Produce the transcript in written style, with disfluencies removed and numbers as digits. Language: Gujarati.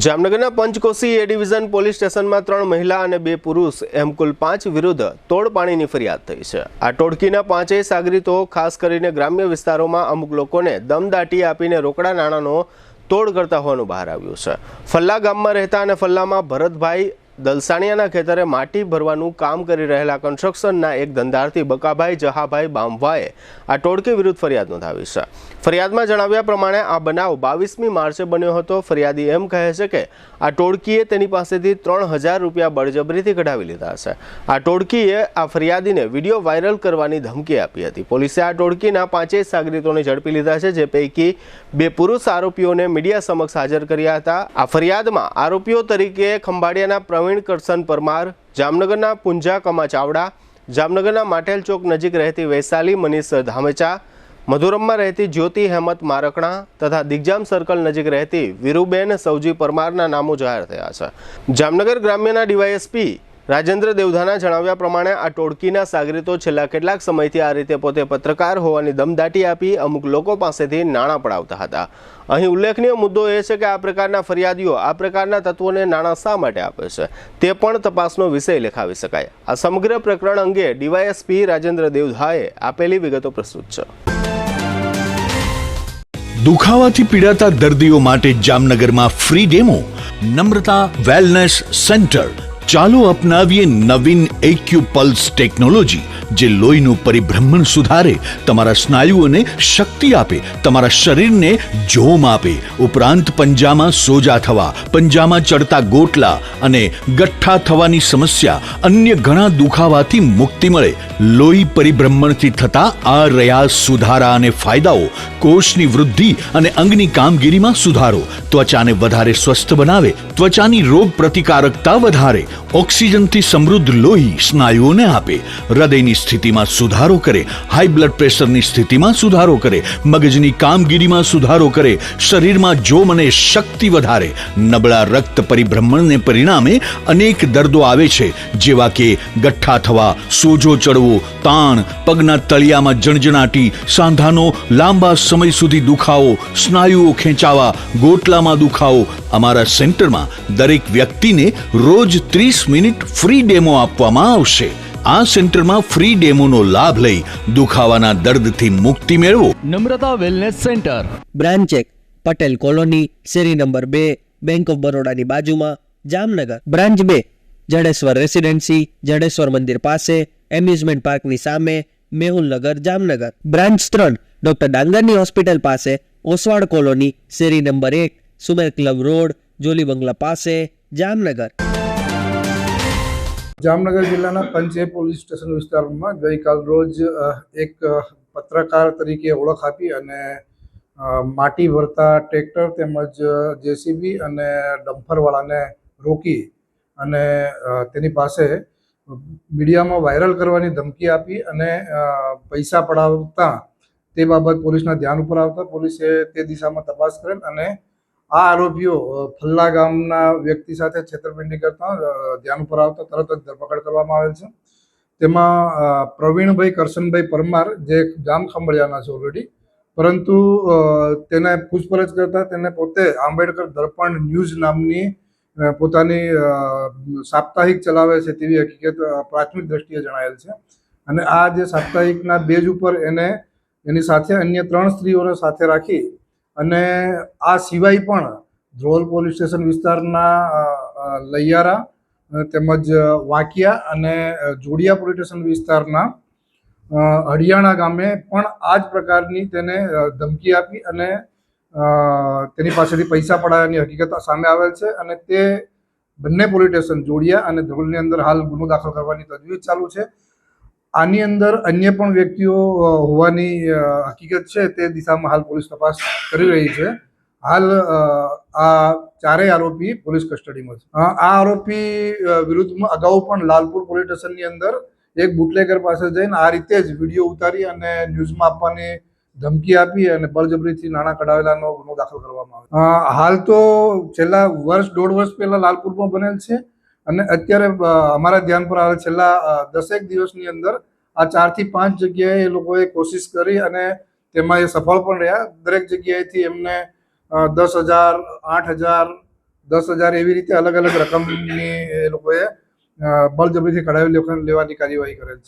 જામનગરના પંચકોશી એ ડિવિઝન પોલીસ સ્ટેશનમાં 3 મહિલા અને 2 પુરુષ એમ કુલ 5 વિરુદ્ધ તોડ પાણીની ફરિયાદ થઈ છે। આ ટોળકીના 5 સાગરીતો ખાસ કરીને ગ્રામ્ય વિસ્તારોમાં અમુક લોકોને દમદાટી આપીને રોકડા નાણાંનો તોડ કરતા હોવાનું બહાર આવ્યું છે। ફલ્લા ગામમાં રહેતા અને ફલ્લામાં ભરતભાઈ દલસાણિયાના ખેતરે માટી ભરવાનું કામ કરી રહેલા કન્સ્ટ્રક્શનના એક ધંધાર્થી બકાભાઈ જહાભાઈ બામવાએ આ ટોળકી વિરુદ્ધ ફરિયાદ નોંધાવી છે। ફરિયાદમાં જણાવ્યા પ્રમાણે આ બનાવ 22મી માર્ચે બન્યો હતો। ફરિયાદી એમ કહે છે કે આ ટોળકીએ તેની પાસેથી 3000 રૂપિયા બળજબરીથી કઢાવી લીધા છે। આ ટોળકીએ આ ફરિયાદીને વિડીયો વાયરલ કરવાની ધમકી આપી હતી। પોલીસે આ ટોળકીના 5 સાગરીતોને ઝડપી લીધા છે, જે પૈકી 2 પુરુષ આરોપીઓને મીડિયા સમક્ષ હાજર કર્યા હતા। આ ફરિયાદમાં આરોપીઓ તરીકે ખંભાળિયાના પ્રવીણ કરશન પરમાર, જામનગરના પુંજા કમા ચાવડા, જામનગરના માટેલ ચોક નજીક રહેતી વૈશાલી મનીષ ધામેચા, મધુરમમાં રહેતી જ્યોતિ હેમત મારકણા તથા દિગ્જામ સર્કલ નજીક રહેતી વીરુબેન સૌજી પરમારના નામો જાહેર થયા છે। જામનગર ગ્રામ્યના ડીવાયએસપી રાજેન્દ્ર દેવધાના જણાવ્યા પ્રમાણે આ ટોળકીના સાગરીતો છેલ્લા કેટલાક સમયથી આ રીતે પોતે પત્રકાર હોવાની દમદાટી આપી અમુક લોકો પાસેથી નાણાં પડાવતા હતા। અહીં ઉલ્લેખનીય મુદ્દો એ છે કે આ પ્રકારના ફરિયાદીઓ આ પ્રકારના તત્વોને નાણાં શા માટે આપે છે તે પણ તપાસનો વિષય લેખાવી શકાય। આ સમગ્ર પ્રકરણ અંગે ડીવાયએસપી રાજેન્દ્ર દેવધાએ આપેલી વિગતો પ્રસ્તુત છે। દુખાવાથી પીડાતા દર્દીઓ માટે જામનગરમાં ફ્રી ડેમો નમ્રતા વેલનેસ સેન્ટર। ચાલો અપનાવીએ નવીન એક્યુપલ્સ ટેકનોલોજી, જે લોહીનું પરિભ્રમણ સુધારે, તમારા સ્નાયુઓને શક્તિ આપે, તમારા શરીરને જોમ આપે, ઉપરાંત પંજામાં સોજા થવા, પંજામાં ચડતા ગોટલા અને ગઠ્ઠા થવાની સમસ્યા, અન્ય ઘણા દુખાવાથી મુક્તિ મળે। લોહી પરિભ્રમણથી થતા આ રહ્યા સુધારા અને ફાયદાઓ। કોષની વૃદ્ધિ અને અંગની કામગીરીમાં સુધારો, ત્વચાને વધારે સ્વસ્થ બનાવે, ત્વચાની રોગ પ્રતિકારકતા વધારે, ઓક્સિજનથી સમૃદ્ધ લોહી સ્નાયુઓને આપે, હૃદયની સ્થિતિમાં સુધારો કરે, હાઈ બ્લડ પ્રેશરની સ્થિતિમાં સુધારો કરે, મગજની કામગીરીમાં સુધારો કરે, શરીરમાં જોમ અને શક્તિ વધારે। નબળા રક્ત પરિભ્રમણને પરિણામે અનેક દર્દો આવે છે, જેવા કે ગઠ્ઠા થવા, સોજો ચડવો, તાણ, પગના તળિયામાં જણજણાટી, સાંધાનો લાંબા સમય સુધી દુખાવો, સ્નાયુઓ ખેંચાવા, ગોટલામાં દુખાવો। અમારા સેન્ટરમાં દરેક વ્યક્તિને રોજ 30 મિનિટ ફ્રી ડેમો આપવામાં આવશે। આ સેન્ટરમાં ફ્રી ડેમોનો લાભ લઈ દુખાવાના દર્દથી મુક્તિ મેળવો। Namrata wellness centre, branch 1 Patel colony, શેરી નંબર 2, બેંક ઓફ બરોડાની બાજુમાં, જામનગર। બ્રાન્ચ 2 જડેશ્વર રેસિડેન્સી, જડેશ્વર મંદિર પાસે, એમ્યુઝમેન્ટ પાર્કની સામે, મેહુલનગર, જામનગર। બ્રાન્ચ 3 ડોક્ટર ડાંગરની હોસ્પિટલ પાસે, ઓસવાડ કોલોની, શેરી number 1, Sumer club road, jolly bungalow પાસે, જામનગર। જામનગર જિલ્લાના પંચે પોલીસ સ્ટેશન વિસ્તારમાં ગઈકાલ રોજ એક પત્રકાર તરીકે ઓળખ આપી અને માટી ભરતા ટ્રેક્ટર તેમજ જેસીબી અને ડમ્પરવાળાને રોકી અને તેની પાસે મીડિયામાં વાયરલ કરવાની ધમકી આપી અને પૈસા પડાવતા તે બાબત પોલીસના ધ્યાન ઉપર આવતા પોલીસે તે દિશામાં તપાસ કરેલ અને આ આરોપીઓ ફલ્લા ગામના વ્યક્તિ સાથે છેતરપિંડી કરતા ધ્યાન ઉપર આવતા તરત જ ધરપકડ કરવામાં આવેલ છે। તેમાં પ્રવીણભાઈ કરશનભાઈ પરમાર, જે જામ ખંભાળિયાના છે ઓલરેડી, પરંતુ તેને પૂછપરછ કરતા તેને પોતે આંબેડકર દર્પણ ન્યૂઝ નામની પોતાની સાપ્તાહિક ચલાવે છે તેવી હકીકત પ્રાથમિક દ્રષ્ટિએ જણાયેલ છે। અને આ જે સાપ્તાહિકના બેઝ ઉપર એને એની સાથે અન્ય 3 સ્ત્રીઓને સાથે રાખી અને આ સિવાય પણ ધ્રોલ પોલીસ સ્ટેશન વિસ્તારના લૈયારા તેમજ વાંકિયા અને જોડિયા પોલીસ સ્ટેશન વિસ્તારના હરિયાણા ગામે પણ આ જ પ્રકારની તેને ધમકી આપી અને તેની પાસેથી પૈસા પડાવવાની હકીકત સામે આવેલ છે અને તે બંને પોલીસ સ્ટેશન જોડિયા અને ધ્રોલની અંદર હાલ ગુનો દાખલ કરવાની તજવીજ ચાલુ છે। આની અંદર અન્ય પણ વ્યક્તિઓ હોવાની હકીકત છે, તે દિશામાં હાલ પોલીસ તપાસ કરી રહી છે। હાલ આ ચારેય આરોપી પોલીસ કસ્ટડીમાં છે। આ આરોપી વિરુદ્ધમાં અગાઉ પણ લાલપુર પોલીસ સ્ટેશનની અંદર એક બુટલેગર પાસે જઈને આ રીતે જ વિડીયો ઉતારી અને ન્યૂઝમાં આપવાની ધમકી આપી અને બળજબરીથી નાણાં કઢાવેલાનો ગુનો દાખલ કરવામાં આવે। હાલ તો છેલ્લા 1.5 વર્ષ પહેલા લાલપુરમાં બનેલ છે અને અત્યારે અમારા ધ્યાન પર આવે છેલ્લા 10 દિવસની અંદર આ 4 થી 5 જગ્યાએ એ લોકોએ કોશિશ કરી અને તેમાં એ સફળ પણ રહ્યા। દરેક જગ્યાએથી એમને 10,000, 8,000 10,000 એવી રીતે અલગ અલગ રકમની એ લોકોએ બળજબરીથી કઢાવી લેવાની કાર્યવાહી કરેલ છે.